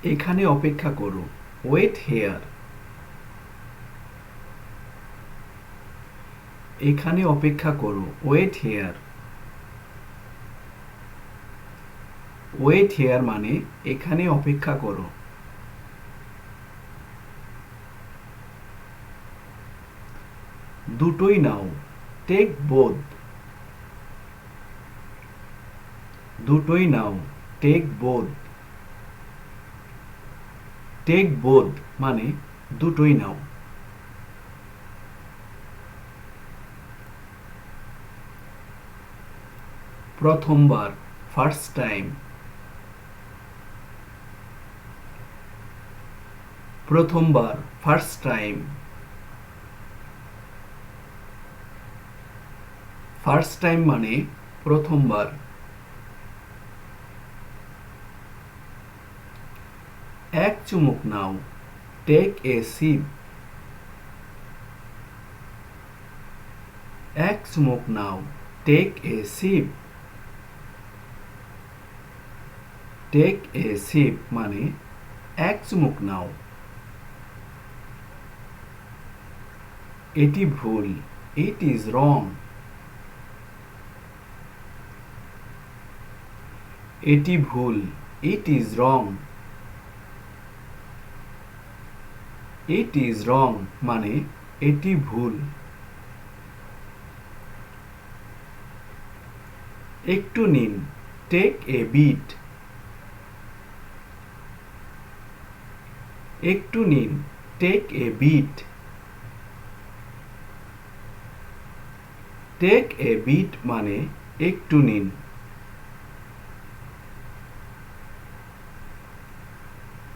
এখানে অপেক্ষা করো, ওয়েট হেয়ার। এখানে অপেক্ষা করো, ওয়েট হেয়ার। ওয়েট হেয়ার মানে এখানে অপেক্ষা করো। দুটোই নাও, টেক বোথ। দুটোই নাও, টেক বোথ। টেক বোথ মানে দুটোই নাও। প্রথমবার, ফার্স্ট টাইম। প্রথমবার, ফার্স্ট টাইম। ফার্স্ট টাইম মানে প্রথমবার। এক চুমুক নাও, টেক এ সিপ। এক চুমুক নাও, take a sip. Take a sip মানে এক চুমুক নাও। এটি ভুল, ইট ইজ রং। এটি ভুল, it is wrong. It is wrong মানে এটি ভুল। একটু নিন, টেক এ বিট। একটু নিন, take a bit. Take a bit মানে একটু নিন।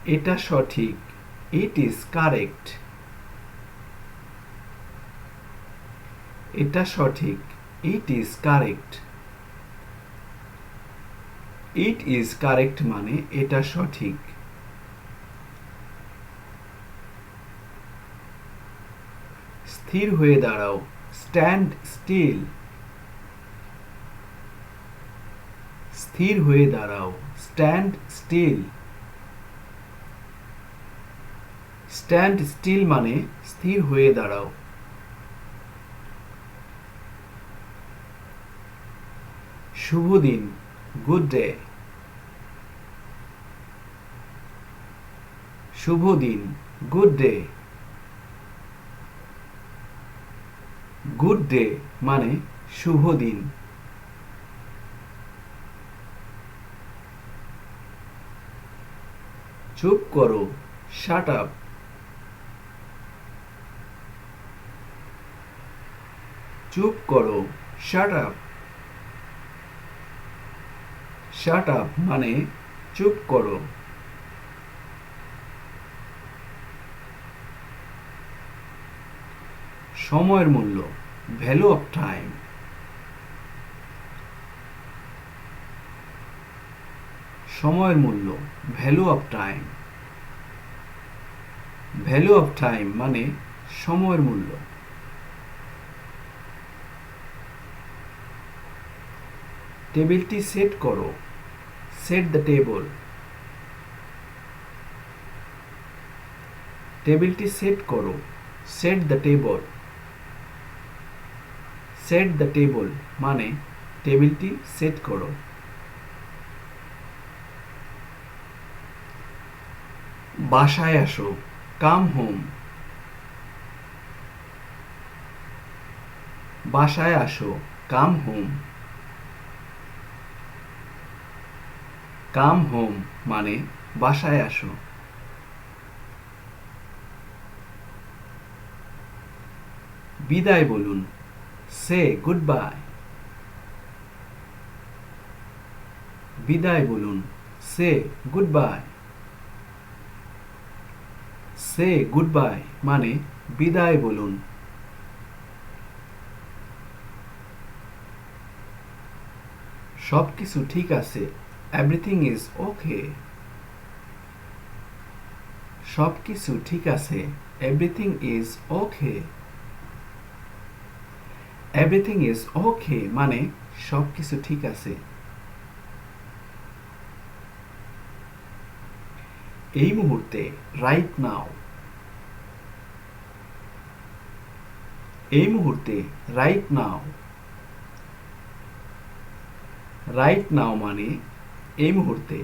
এটা সঠিক, ইট ইজ কারেক্ট। এটা সঠিক, it is correct. It is correct মানে এটা সঠিক। স্থির হয়ে দাঁড়াও, স্ট্যান্ড স্টিল। স্থির হয়ে দাঁড়াও, স্ট্যান্ড স্টিল। স্ট্যান্ড স্টিল মানে স্থির হয়ে দাঁড়াও। শুভ দিন, গুড ডে। শুভ দিন, গুড ডে। গুড ডে মানে শুভ দিন। চুপ করো, শাট আপ। চুপ করো, শাট আপ। শাট আপ মানে চুপ করো। সময়ের মূল্য, ভ্যালু অফ টাইম। সময়ের মূল্য, value of time. Value of time মানে সময়ের মূল্য। টেবিলটি সেট করো, সেট দ্য টেবল। টেবিলটি সেট করো, set the table. Set the table মানে টেবিলটি সেট করো। বাসায় আসো, কাম হোম। বাসায় আসো, কাম হোম। কাম হোম মানে বাসায় আসো। বিদায় বলুন, সে গুড বাই। বিদায় বলুন, সে গুড বাই। সে গুড বাই মানে বিদায় বলুন। সবকিছু ঠিক আছে, এভরিথিং ইজ ওকে। সবকিছু ঠিক আছে, everything is okay. Everything is okay মানে সবকিছু ঠিক আছে। এই মুহূর্তে, রাইট নাও। এই মুহূর্তে, রাইট নাও। রাইট নাও মানে এই মুহূর্তে।